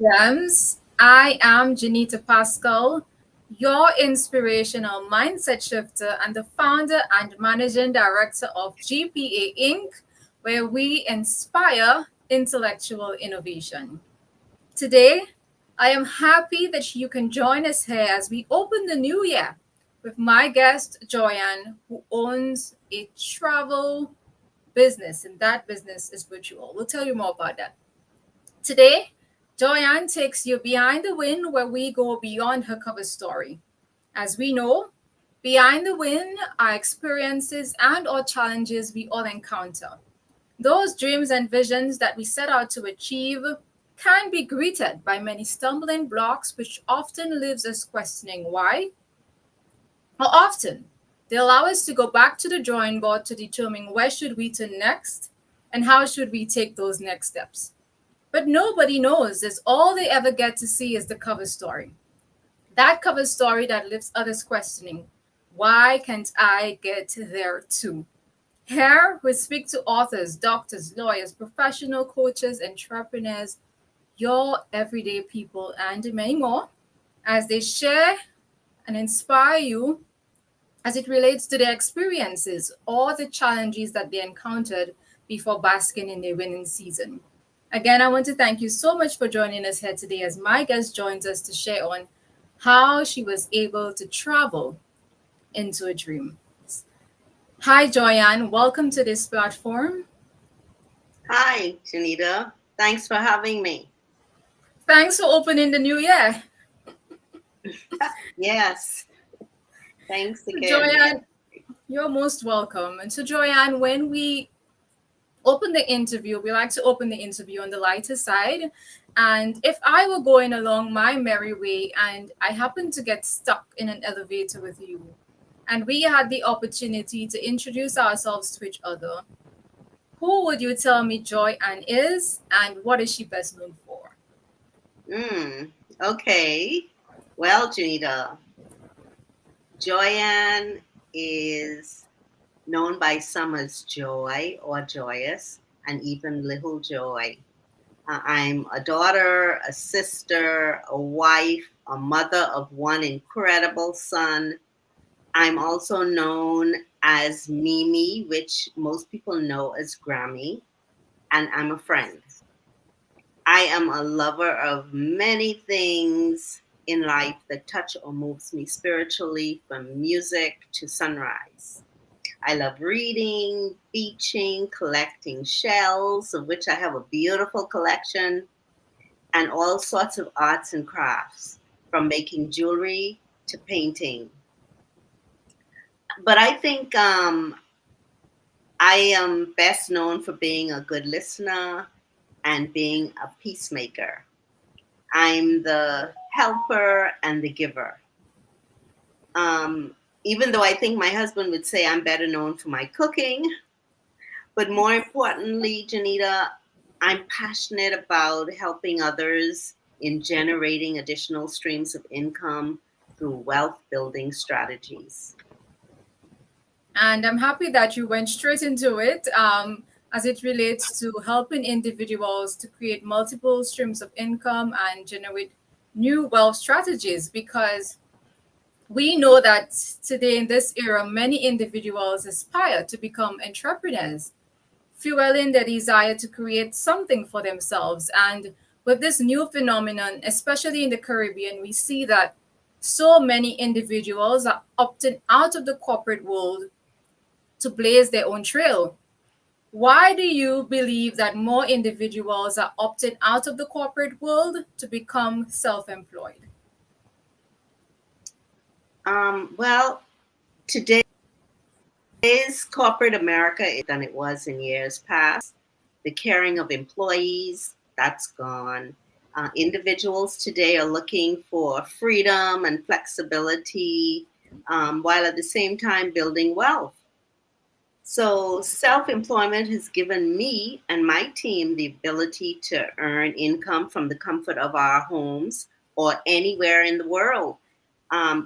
Gems. I am Janita Pascal, your inspirational mindset shifter and the founder and managing director of G.P.A Inc., where we inspire intellectual innovation. Today, I am happy that you can join us here as we open the new year with my guest, Joyann, who owns a travel business, and that business is virtual. We'll tell you more about that. Today, Joyann takes you behind the wind where we go beyond her cover story. As we know, behind the wind are experiences and or challenges we all encounter. Those dreams and visions that we set out to achieve can be greeted by many stumbling blocks which often leaves us questioning why or often they allow us to go back to the drawing board to determine where should we turn next and how should we take those next steps. But nobody knows is all they ever get to see is the cover story. That cover story that leaves others questioning, why can't I get there too? Here we speak to authors, doctors, lawyers, professional coaches, entrepreneurs, your everyday people, and many more as they share and inspire you as it relates to their experiences or the challenges that they encountered before basking in their winning season. Again, I want to thank you so much for joining us here today as my guest joins us to share on how she was able to travel into a dream. Hi, Joyann. Welcome to this platform. Hi, Janita. Thanks for having me. Thanks for opening the new year. Yes, thanks So, again. Joyann, you're most welcome. And so, Joyann, when we open the interview, we like to open the interview on the lighter side. And if I were going along my merry way and I happened to get stuck in an elevator with you, and we had the opportunity to introduce ourselves to each other, who would you tell me Joyann is and what is she best known for? Okay. Well, Janita, Joyann is known by some as Joy or Joyous and even Little Joy. I'm a daughter, a sister, a wife, a mother of one incredible son. I'm also known as Mimi, which most people know as Grammy, and I'm a friend. I am a lover of many things in life that touch or moves me spiritually, from music to sunrise. I love reading, beaching, collecting shells, of which I have a beautiful collection, and all sorts of arts and crafts, from making jewelry to painting. But I think I am best known for being a good listener and being a peacemaker. I'm the helper and the giver. Even though I think my husband would say I'm better known for my cooking, but more importantly, Janita, I'm passionate about helping others in generating additional streams of income through wealth building strategies. And I'm happy that you went straight into it as it relates to helping individuals to create multiple streams of income and generate new wealth strategies because we know that today in this era, many individuals aspire to become entrepreneurs, fueling their desire to create something for themselves. And with this new phenomenon, especially in the Caribbean, we see that so many individuals are opting out of the corporate world to blaze their own trail. Why do you believe that more individuals are opting out of the corporate world to become self employed? Well, today's corporate America is than it was in years past. The caring of employees, that's gone. Individuals today are looking for freedom and flexibility, while at the same time building wealth. So, self employment has given me and my team the ability to earn income from the comfort of our homes or anywhere in the world,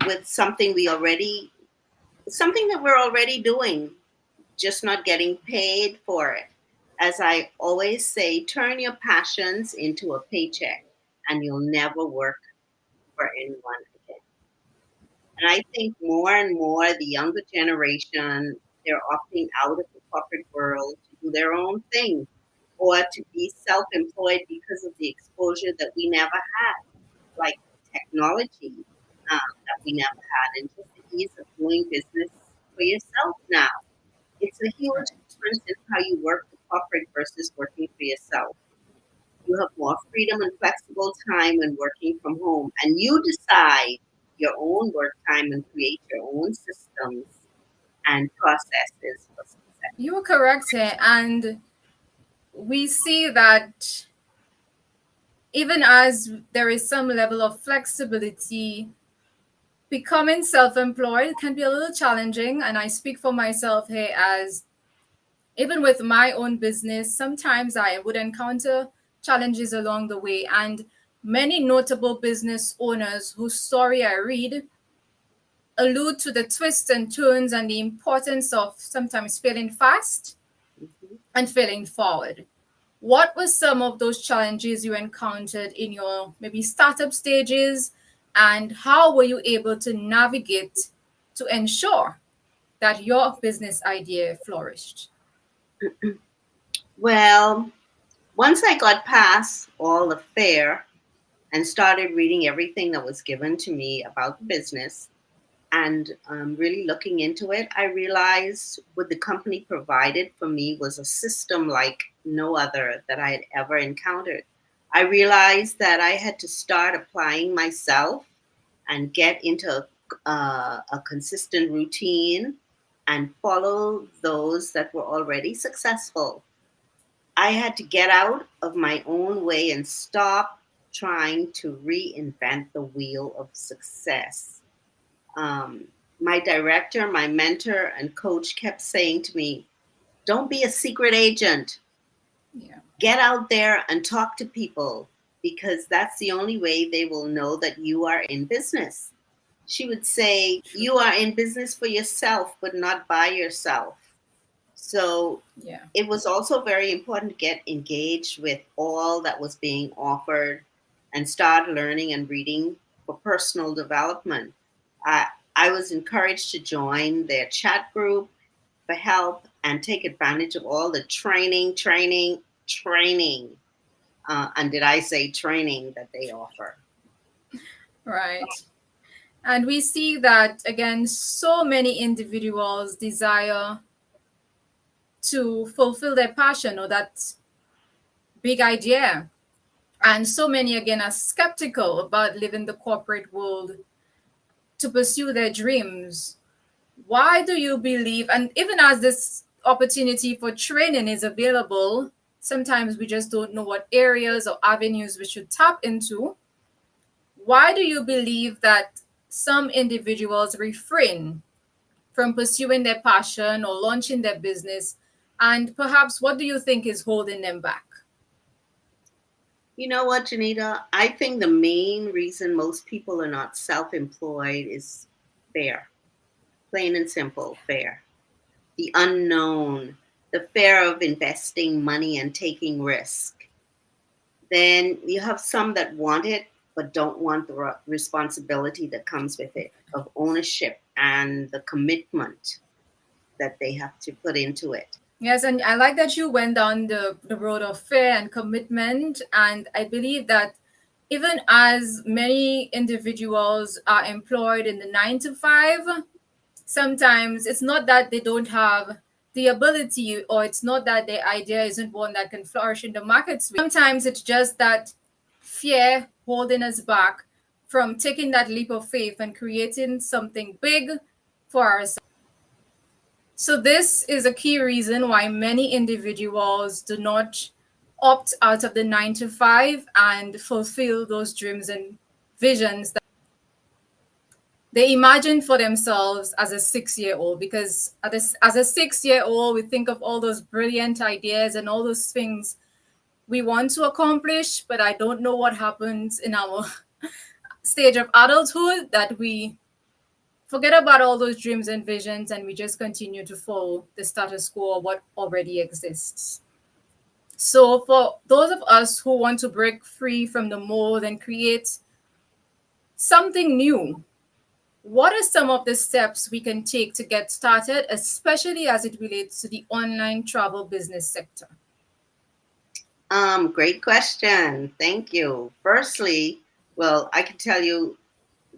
with something that we're already doing, just not getting paid for it. As I always say, turn your passions into a paycheck and you'll never work for anyone again. And I think more and more the younger generation, they're opting out of the corporate world to do their own thing or to be self employed because of the exposure that we never had, like technology that we never had, and just the ease of doing business for yourself now. It's a huge Right. difference in how you work for corporate versus working for yourself. You have more freedom and flexible time when working from home, and you decide your own work time and create your own systems and processes for success. You are correct here. And we see that even as there is some level of flexibility, becoming self employed can be a little challenging. And I speak for myself here as even with my own business, sometimes I would encounter challenges along the way. And many notable business owners whose story I read allude to the twists and turns and the importance of sometimes failing fast Mhm. and failing forward. What were some of those challenges you encountered in your maybe startup stages, and how were you able to navigate to ensure that your business idea flourished? Well, once I got past all the fear and started reading everything that was given to me about the business, and really looking into it, I realized what the company provided for me was a system like no other that I had ever encountered. I realized that I had to start applying myself and get into a consistent routine and follow those that were already successful. I had to get out of my own way and stop trying to reinvent the wheel of success. um, my director, my mentor, and coach kept saying to me, don't be a secret agent. Yeah, Get out there and talk to people because that's the only way they will know that you are in business. She would say, true. you are in business for yourself, but not by yourself. So Yeah. it was also very important to get engaged with all that was being offered and start learning and reading for personal development. I, I was encouraged to join their chat group for help and take advantage of all the training. And did I say training that they offer? Right. And we see that again, so many individuals desire to fulfill their passion or that big idea. And so many again are skeptical about living the corporate world to pursue their dreams. Why do you believe, and even as this opportunity for training is available, sometimes we just don't know what areas or avenues we should tap into. Why do you believe that some individuals refrain from pursuing their passion or launching their business? And perhaps what do you think is holding them back? You know what, Janita? I think the main reason most people are not self employed is fear, plain and simple fear. The unknown, the fear of investing money and taking risk. Then you have some that want it but don't want the responsibility that comes with it of ownership and the commitment that they have to put into it. Yes, and I like that you went down the road of fear and commitment. And I believe that even as many individuals are employed in the 9 to 5, sometimes it's not that they don't have the ability, or it's not that their idea isn't one that can flourish in the market space. Sometimes it's just that fear holding us back from taking that leap of faith and creating something big for ourselves. So, this is a key reason why many individuals do not opt out of the 9 to 5 and fulfill those dreams and visions that they imagine for themselves as a 6 year old. Because as a 6 year old, we think of all those brilliant ideas and all those things we want to accomplish, but I don't know what happens in our stage of adulthood that we forget about all those dreams and visions and we just continue to follow the status quo of what already exists. So, for those of us who want to break free from the mold and create something new, what are some of the steps we can take to get started, especially as it relates to the online travel business sector? Great question. Thank you. Firstly, well, I can tell you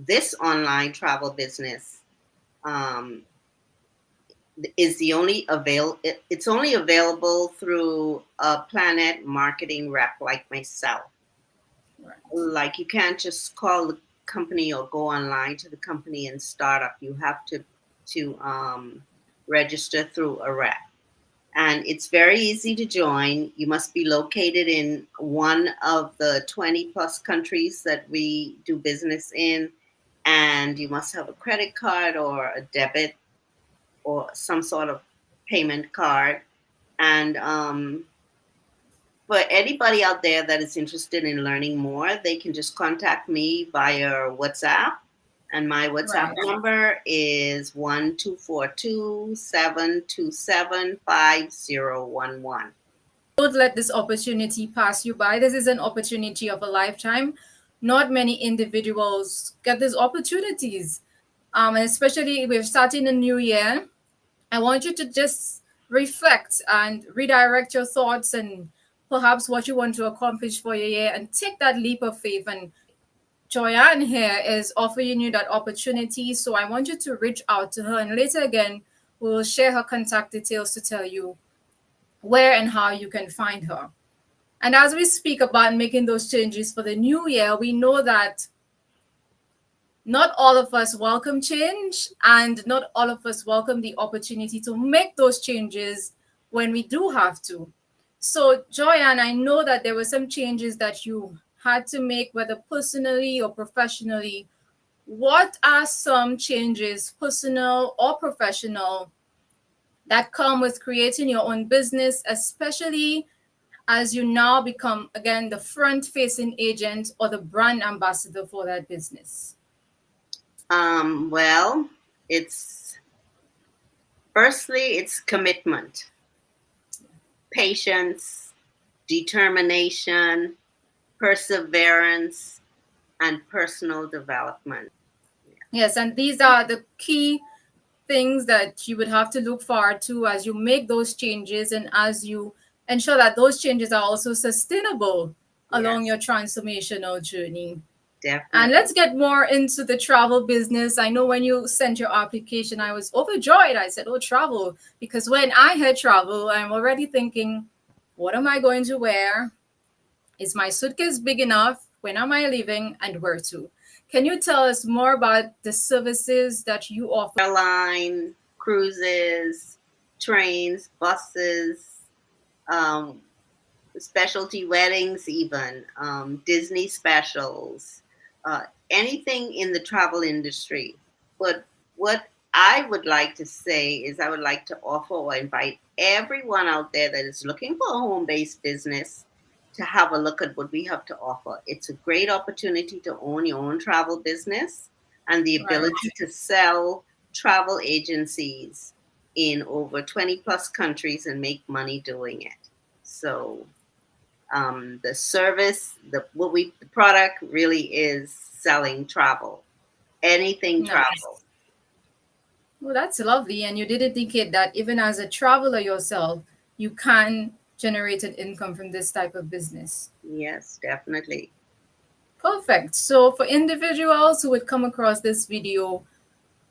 this online travel business um, is the only it's only available through a Planet marketing rep like myself. Right. Like you can't just call the company or go online to the company and start up. You have to register through a rep. And it's very easy to join. You must be located in one of the 20 plus countries that we do business in, and you must have a credit card or a debit or some sort of payment card. And for anybody out there that is interested in learning more, they can just contact me via WhatsApp. And my WhatsApp Right. number is 1242-727-5011. Don't let this opportunity pass you by. This is an opportunity of a lifetime. Not many individuals get these opportunities. And especially we're starting a new year. I want you to just reflect and redirect your thoughts and perhaps what you want to accomplish for your year and take that leap of faith. And Joyann here is offering you that opportunity. So I want you to reach out to her. And later again, we'll share her contact details to tell you where and how you can find her. And as we speak about making those changes for the new year, we know that not all of us welcome change, and not all of us welcome the opportunity to make those changes when we do have to. So, Joyann, I know that there were some changes that you had to make, whether personally or professionally. What are some changes, personal or professional, that come with creating your own business, especially as you now become, again, the front facing agent or the brand ambassador for that business? Well, it's firstly, it's commitment, patience, determination, perseverance, and personal development. Yes, and these are the key things that you would have to look forward to as you make those changes and as you ensure that those changes are also sustainable along Yes, your transformational journey. And definitely. let's get more into the travel business. I know when you sent your application, I was overjoyed. I said, oh, travel. Because when I heard travel, I'm already thinking, what am I going to wear? Is my suitcase big enough? When am I leaving and where to? Can you tell us more about the services that you offer? Airline, cruises, trains, buses, um, specialty weddings, even Disney specials, uh, anything in the travel industry. But what I would like to say is, I would like to offer or invite everyone out there that is looking for a home based business to have a look at what we have to offer. It's a great opportunity to own your own travel business and the Right. ability to sell travel agencies in over 20 plus countries and make money doing it. So the service, the product really is selling travel, anything Nice. travel. Well, that's lovely. And you did indicate that even as a traveler yourself, you can generate an income from this type of business. Yes, definitely. Perfect. So, for individuals who would come across this video,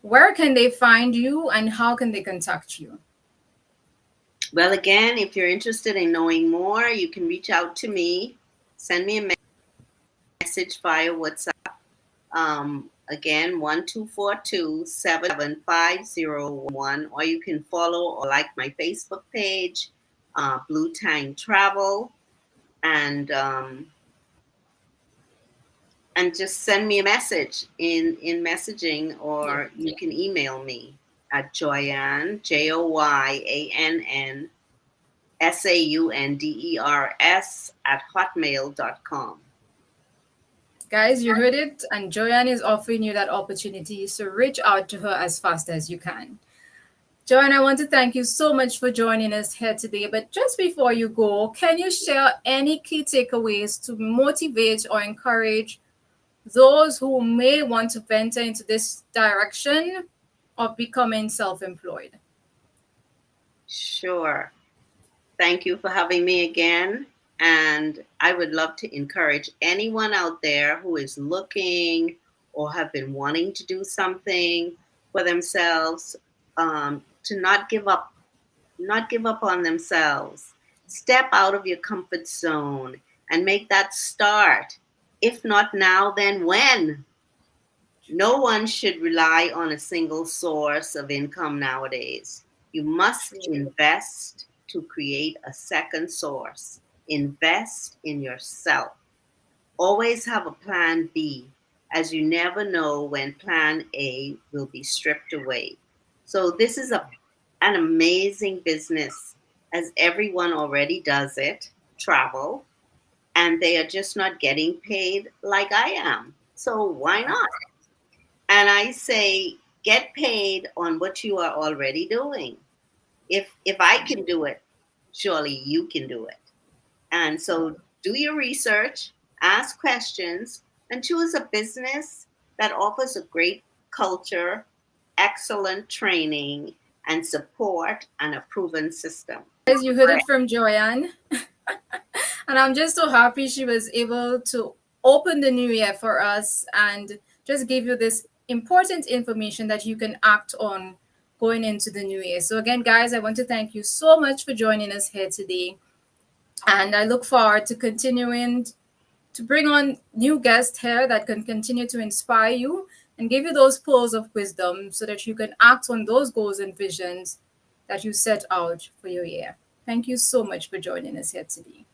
where can they find you and how can they contact you? Well, again, if you're interested in knowing more, you can reach out to me, send me a message via WhatsApp. Again, 1242-77501, or you can follow or like my Facebook page, Blue Tang Travel, and just send me a message in messaging, Yeah. or you can email me at Joyann, JoyannSaunders at hotmail.com. Guys, you heard it. And Joyann is offering you that opportunity. So, reach out to her as fast as you can. Joanne, I want to thank you so much for joining us here today. But just before you go, can you share any key takeaways to motivate or encourage those who may want to venture into this direction of becoming self employed? Sure. Thank you for having me again. And I would love to encourage anyone out there who is looking or have been wanting to do something for themselves, to not give up on themselves. Step out of your comfort zone and make that start. If not now, then when? No one should rely on a single source of income nowadays. You must True. invest to create a second source. Invest in yourself. Always have a plan B, as you never know when plan A will be stripped away. So, this is an amazing business, as everyone already does it, travel, and they are just not getting paid like I am. So, why not? And I say, get paid on what you are already doing. If I can do it, surely you can do it. And so do your research, ask questions, and choose a business that offers a great culture, excellent training, and support, and a proven system. Guys, you heard it from Joyanne. And I'm just so happy she was able to open the new year for us and just give you this important information that you can act on going into the new year. So, again, guys, I want to thank you so much for joining us here today. And I look forward to continuing to bring on new guests here that can continue to inspire you and give you those pearls of wisdom so that you can act on those goals and visions that you set out for your year. Thank you so much for joining us here today.